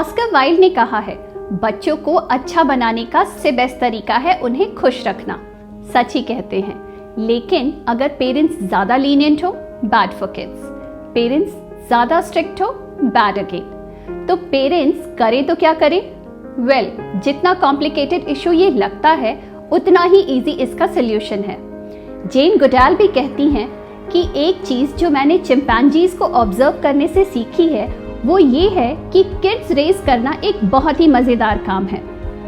Oscar Wilde ने कहा है, बच्चों को अच्छा बनाने का सबसे बेस्ट तरीका है उन्हें खुश रखना। सच ही कहते हैं, लेकिन अगर पेरेंट्स ज्यादा लीनियंट हो, बैड फॉर किड्स। पेरेंट्स ज्यादा स्ट्रिक्ट हो, बैड अगेन। तो पेरेंट्स करें तो क्या करें? वेल, जितना कॉम्प्लिकेटेड इशू ये लगता है, उतना ही इजी इसका सोल्यूशन है। जेन गुडैल भी कहती हैं कि एक चीज जो मैंने चिंपैंजीज को ऑब्जर्व करने से सीखी है, वो ये है कि किड्स रेस करना एक बहुत ही मजेदार काम है।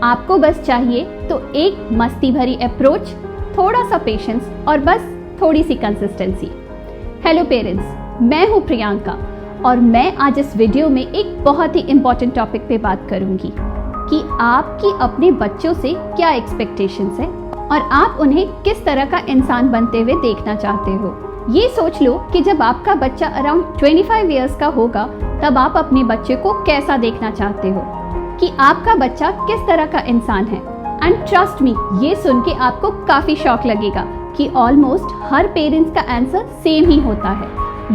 आपको बस चाहिए तो एक मस्ती भरी अप्रोच, थोड़ा सा पेशेंस और बस थोड़ी सी कंसिस्टेंसी। हेलो पेरेंट्स, मैं हूँ प्रियंका और मैं आज इस वीडियो में एक बहुत ही इम्पोर्टेंट टॉपिक पे बात करूंगी कि आपकी अपने बच्चों से क्या एक्सपेक्टेशंस है और आप उन्हें किस तरह का इंसान बनते हुए देखना चाहते हो। ये सोच लो कि जब आपका बच्चा अराउंड 25 इयर्स का होगा, तब आप अपने बच्चे को कैसा देखना चाहते हो, कि आपका बच्चा किस तरह का इंसान है। एंड ट्रस्ट मी, ये सुन के आपको काफी शॉक लगेगा कि ऑलमोस्ट हर पेरेंट्स का आंसर सेम ही होता है।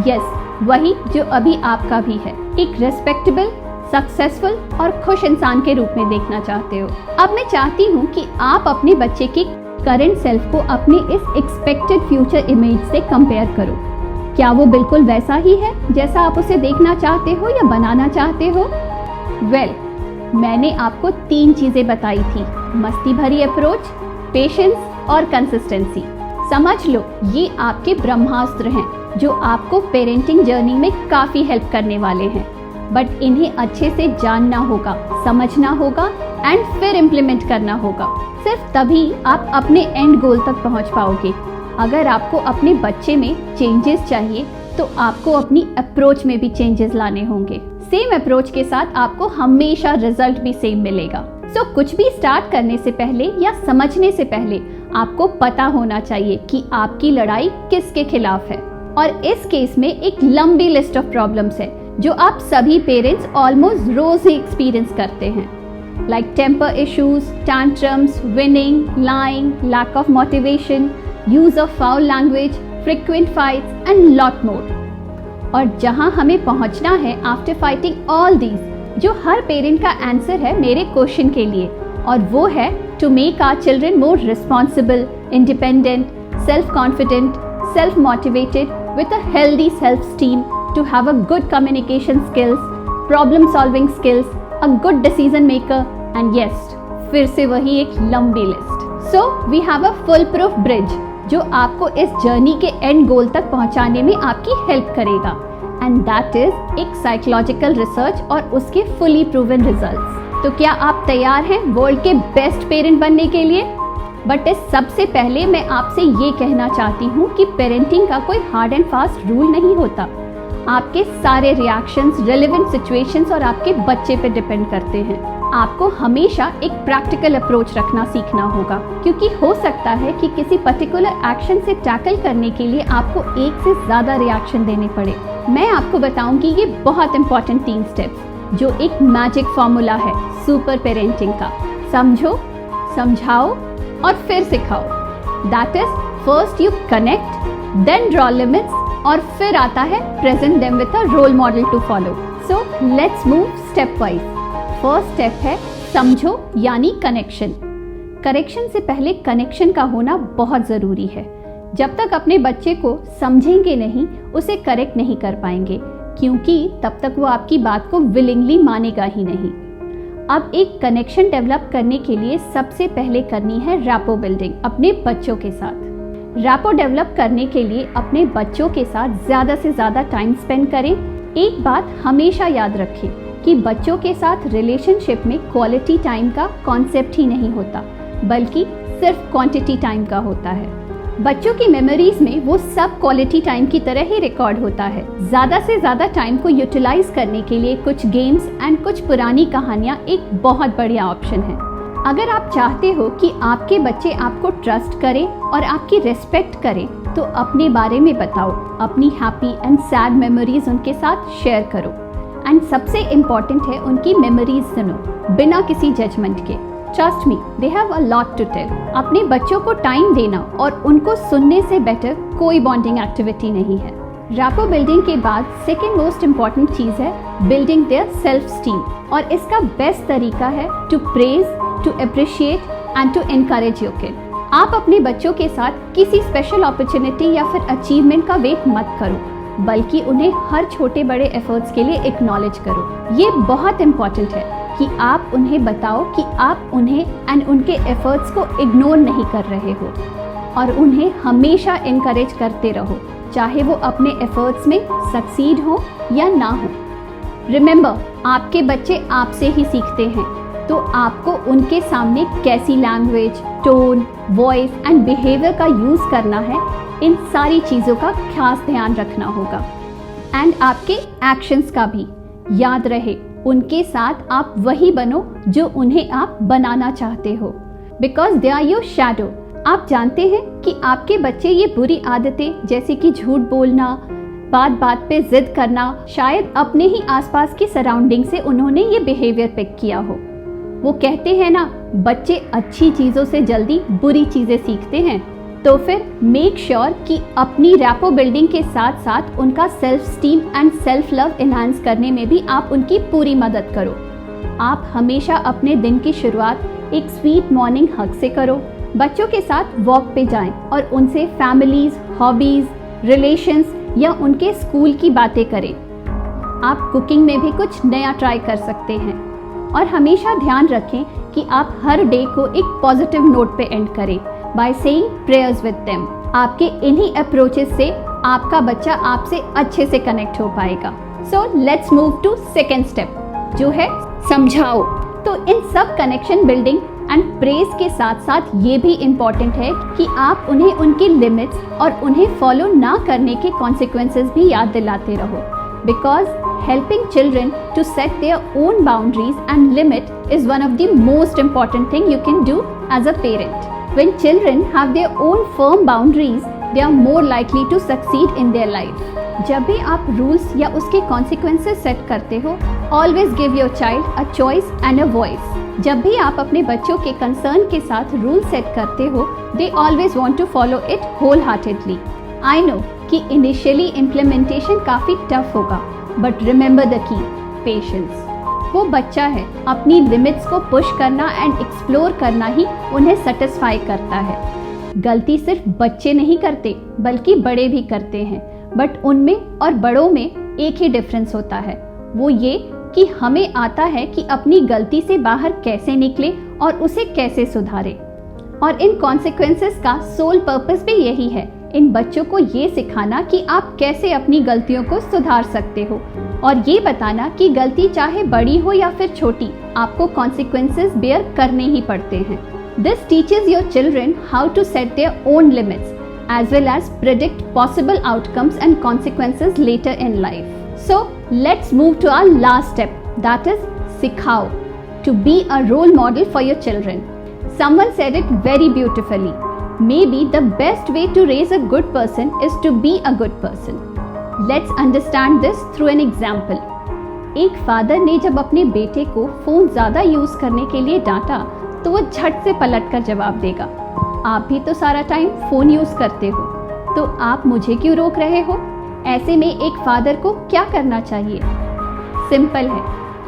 यस, वही जो अभी आपका भी है, एक रेस्पेक्टेबल, सक्सेसफुल और खुश इंसान के रूप में देखना चाहते हो। अब मैं चाहती हूँ कि आप अपने बच्चे के करंट सेल्फ को अपने इस एक्सपेक्टेड फ्यूचर इमेज से कंपेयर करो। क्या वो बिल्कुल वैसा ही है जैसा आप उसे देखना चाहते हो या बनाना चाहते हो? वेल, मैंने आपको 3 चीजें बताई थी, मस्ती भरी अप्रोच, पेशेंस और कंसिस्टेंसी। समझ लो, ये आपके ब्रह्मास्त्र हैं जो आपको पेरेंटिंग जर्नी में काफी हेल्प करने वाले हैं। बट इन्हें अच्छे से जानना होगा, समझना होगा एंड फिर इम्प्लीमेंट करना होगा। सिर्फ तभी आप अपने एंड गोल तक पहुंच पाओगे। अगर आपको अपने बच्चे में चेंजेस चाहिए तो आपको अपनी अप्रोच में भी चेंजेस लाने होंगे। सेम अप्रोच के साथ आपको हमेशा रिजल्ट भी सेम मिलेगा। सो कुछ भी स्टार्ट करने से पहले या समझने से पहले आपको पता होना चाहिए कि आपकी लड़ाई किसके खिलाफ है। और इस केस में एक लंबी लिस्ट ऑफ प्रॉब्लम्स है जो आप सभी पेरेंट्स ऑलमोस्ट रोज ही एक्सपीरियंस करते हैं, like temper issues, tantrums, whining, lying, lack of motivation, use of foul language, frequent fights and lot more। और जहां हमें पहुंचना है आफ्टर फाइटिंग ऑल दीज, जो हर पेरेंट का आंसर है मेरे क्वेश्चन के लिए, और वो है to make our children more responsible, independent, self confident, self motivated with a healthy self-esteem, to have a good communication skills, problem solving skills, a good decision maker and yes, फिर से वही एक लंबी list. So we have a full proof bridge जो आपको इस journey के and गोल तक पहुंचाने में आपकी हेल्प करेगा, and that is एक साइकोलॉजिकल रिसर्च और उसके फुली प्रूवन रिजल्ट्स। तो क्या आप तैयार हैं वर्ल्ड के बेस्ट पेरेंट बनने के लिए? बट इस सबसे पहले मैं आपसे ये कहना चाहती हूँ कि पेरेंटिंग का कोई हार्ड एंड फास्ट रूल नहीं होता। आपके सारे रिएक्शंस, रेलेवेंट सिचुएशंस और आपके बच्चे पे डिपेंड करते हैं। आपको हमेशा एक प्रैक्टिकल अप्रोच रखना सीखना होगा, क्योंकि हो सकता है कि किसी पर्टिकुलर एक्शन से टैकल करने के लिए आपको एक से ज्यादा रिएक्शन देने पड़े। मैं आपको बताऊंगी ये बहुत इंपॉर्टेंट 3 स्टेप्स जो एक मैजिक फॉर्मूला है सुपर पेरेंटिंग का। समझो, समझाओ और फिर सिखाओ। That is, first you connect, then draw limits और फिर आता है present them with a role model to follow. So let's move step wise. First step है समझो, यानी कनेक्शन। करेक्शन से पहले कनेक्शन का होना बहुत जरूरी है। जब तक अपने बच्चे को समझेंगे नहीं, उसे करेक्ट नहीं कर पाएंगे, क्योंकि तब तक वो आपकी बात को विलिंगली मानेगा ही नहीं। अब एक कनेक्शन डेवलप करने के लिए सबसे पहले करनी है रैपो बिल्डिंग अपने बच्चों के साथ। रैपो डेवलप करने के लिए अपने बच्चों के साथ ज़्यादा से ज़्यादा टाइम स्पेंड करें। एक बात हमेशा याद रखें कि बच्चों के साथ रिलेशनशिप में क्वालिटी टाइम का कॉन्सेप्ट ही नहीं होता, बल्कि सिर्फ क्वांटिटी टाइम का होता है। बच्चों की मेमोरीज में वो सब क्वालिटी टाइम की तरह ही रिकॉर्ड होता है। ज्यादा से ज्यादा टाइम को यूटिलाइज करने के लिए कुछ गेम्स एंड कुछ पुरानी कहानियां एक बहुत बढ़िया ऑप्शन है। अगर आप चाहते हो कि आपके बच्चे आपको ट्रस्ट करें और आपकी रिस्पेक्ट करें, तो अपने बारे में बताओ, अपनी हैप्पी एंड सैड मेमोरीज उनके साथ शेयर करो। एंड सबसे इम्पोर्टेंट है उनकी मेमोरीज सुनो, बिना किसी जजमेंट के। Trust me, they have a lot to tell. अपने बच्चों को टाइम देना और उनको सुनने से बेटर कोई बॉन्डिंग एक्टिविटी नहीं है। रैपो बिल्डिंग के बाद सेकेंड मोस्ट इम्पॉर्टेंट चीज़ है बिल्डिंग देयर सेल्फ स्टीम। और इसका बेस्ट तरीका है to praise, to appreciate and to encourage your kid. आप अपने बच्चों के साथ किसी स्पेशल अपॉर्चुनिटी या फिर अचीवमेंट का वेट मत करो, बल्कि उन्हें हर छोटे बड़े एफर्ट्स के लिए एक्नॉलेज करो। ये बहुत इम्पॉर्टेंट है कि आप उन्हें बताओ कि आप उन्हें एंड उनके एफर्ट्स को इग्नोर नहीं कर रहे हो, और उन्हें हमेशा इनकरेज करते रहो, चाहे वो अपने एफर्ट्स में सक्सीड हो या ना हो। रिमेंबर, आपके बच्चे आपसे ही सीखते हैं, तो आपको उनके सामने कैसी language, tone, voice and behaviour का यूज़ करना है, इन सारी चीज़ों का खास ध्यान रखना होगा। एंड आपके एक्शंस का भी। याद रहे, उनके साथ आप वही बनो जो उन्हें आप बनाना चाहते हो, because they are your shadow. आप जानते हैं कि आपके बच्चे ये बुरी आदतें जैसे कि झूठ बोलना, बात बात पे जिद करना, शायद अपने ही आसपास की सराउंडिंग से उन्होंने ये बिहेवियर पिक किया हो। वो कहते हैं ना, बच्चे अच्छी चीज़ों से जल्दी बुरी चीज़ें सीखते हैं। तो फिर मेक श्योर कि अपनी रैपो बिल्डिंग के साथ साथ उनका self esteem and self love enhance करने में भी आप उनकी पूरी मदद करो। आप हमेशा अपने दिन की शुरुआत एक स्वीट मॉर्निंग हग से करो। बच्चों के साथ वॉक पे जाएं और उनसे फैमिलीज, हॉबीज, रिलेशंस या उनके स्कूल की बातें करें। आप कुकिंग में भी कुछ नया ट्राई कर सकते हैं, और हमेशा ध्यान रखें कि आप हर डे को एक पॉजिटिव नोट पे एंड करें by saying prayers with them. आपके इन्हीं अप्रोचेस से आपका बच्चा आपसे अच्छे से कनेक्ट हो पाएगा। So let's move to second step, जो है समझाओ। तो इन सब कनेक्शन बिल्डिंग एंड प्रेज के साथ साथ ये भी इम्पॉर्टेंट है कि आप उन्हें उनकी लिमिट्स और उन्हें फॉलो ना करने के कॉन्सिक्वेंसेस भी याद दिलाते रहो, because helping children to set their own boundaries and limit is one of the most important thing you can do as a parent. When children have their own firm boundaries, they are more likely to succeed in their life. जब भी आप rules या उसके consequences set करते हो, always give your child a choice and a voice. जब भी आप अपने बच्चों के कंसर्न के साथ रूल सेट करते हो, they always want to follow it whole heartedly. I know कि इनिशियली इम्प्लीमेंटेशन काफ़ी टफ होगा, but remember the key, patience. वो बच्चा है, अपनी लिमिट्स को पुश करना एंड एक्सप्लोर करना ही उन्हें सेटिस्फाई करता है। गलती सिर्फ बच्चे नहीं करते, बल्कि बड़े भी करते हैं, बट उनमें और बड़ों में एक ही डिफरेंस होता है, वो ये कि हमें आता है कि अपनी गलती से बाहर कैसे निकले और उसे कैसे सुधारे। और इन कॉन्सिक्वेंसेस का सोल पर्पस भी यही है, इन बच्चों को ये सिखाना कि आप कैसे अपनी गलतियों को सुधार सकते हो, और ये बताना कि गलती चाहे बड़ी हो या फिर छोटी, आपको कॉन्सिक्वेंसेस बेयर करने ही पड़ते हैं। This teaches your children how to set their own limits as well as predict possible outcomes and consequences later in life. So let's move to our last step, that is sikhao, to be a role model for your children. Someone said it very beautifully. Maybe the best way to raise a good person is to be a good person. Let's understand this through an example. एक father ने जब अपने बेटे को phone ज्यादा use करने के लिए डांटा, तो वो झट से पलटकर जवाब देगा, आप भी तो सारा टाइम फोन यूज करते हो, तो आप मुझे क्यों रोक रहे हो। ऐसे में एक फादर को क्या करना चाहिए? सिंपल है,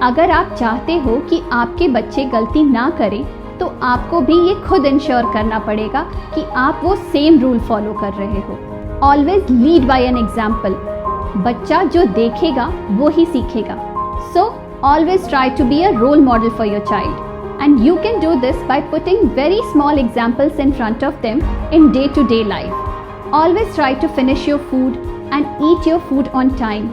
अगर आप चाहते हो कि आपके बच्चे गलती ना करें, तो आपको भी ये खुद इंश्योर करना पड़ेगा कि आप वो सेम रूल फॉलो कर रहे हो। Always lead by an example. बच्चा जो देखेगा वो ही सीखेगा। So always try to be a role model for your child. And you can do this by putting very small examples in front of them in day-to-day life. Always try to finish your food and eat your food on time.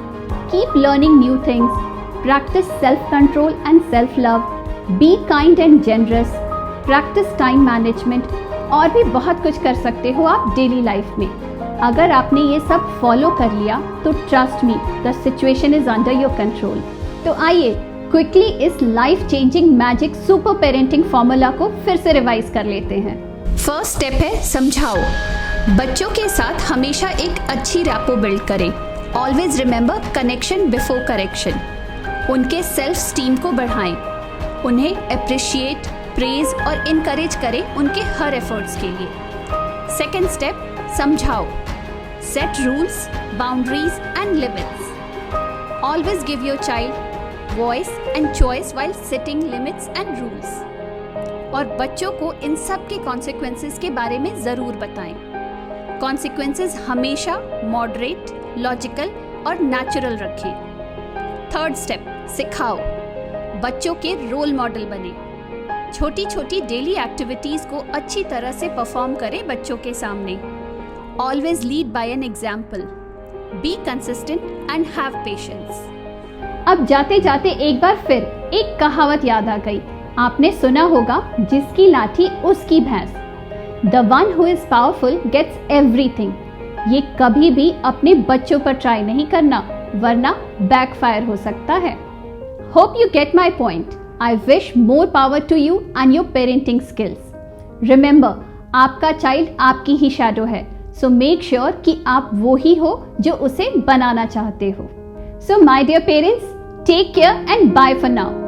Keep learning new things. Practice self-control and self-love. Be kind and generous. Practice time management. और भी बहुत कुछ कर सकते हो आप daily life में। अगर आपने ये सब फॉलो कर लिया तो trust me, the situation is under your control. तो आइए क्विकली इस life changing magic super parenting formula को फिर से रिवाइज कर लेते हैं। फर्स्ट स्टेप है समझाओ। बच्चों के साथ हमेशा एक अच्छी रैपो बिल्ड करें। Always remember connection before correction. उनके सेल्फ स्टीम को बढ़ाएं। उन्हें अप्रिशिएट, प्रेज और इनकरेज करें उनके हर एफर्ट्स के लिए। सेकेंड स्टेप समझाओ। Set rules, boundaries and limits. Always give your child voice and choice while setting limits and rules. और बच्चों को इन सब के कॉन्सिक्वेंसेस के बारे में ज़रूर बताएं. कॉन्सिक्वेंसेस हमेशा मॉडरेट, लॉजिकल और नेचुरल रखें. थर्ड स्टेप, सिखाओ. बच्चों के रोल मॉडल बने. छोटी छोटी डेली एक्टिविटीज़ को अच्छी तरह से परफॉर्म करें बच्चों के सामने. Always lead by an example. Be consistent and have patience. अब जाते जाते एक बार फिर एक कहावत याद आ गई. आपने सुना होगा, जिसकी लाठी उसकी भैंस. The one who is powerful gets everything. ये कभी भी अपने बच्चों पर ट्राई नहीं करना, वरना बैकफायर हो सकता है. Hope you get my point. I wish more power to you and your parenting skills. Remember, आपका चाइल्ड आपकी ही शैडो है, so make sure कि आप वो ही हो जो उसे बनाना चाहते हो. So my dear parents, take care and bye for now.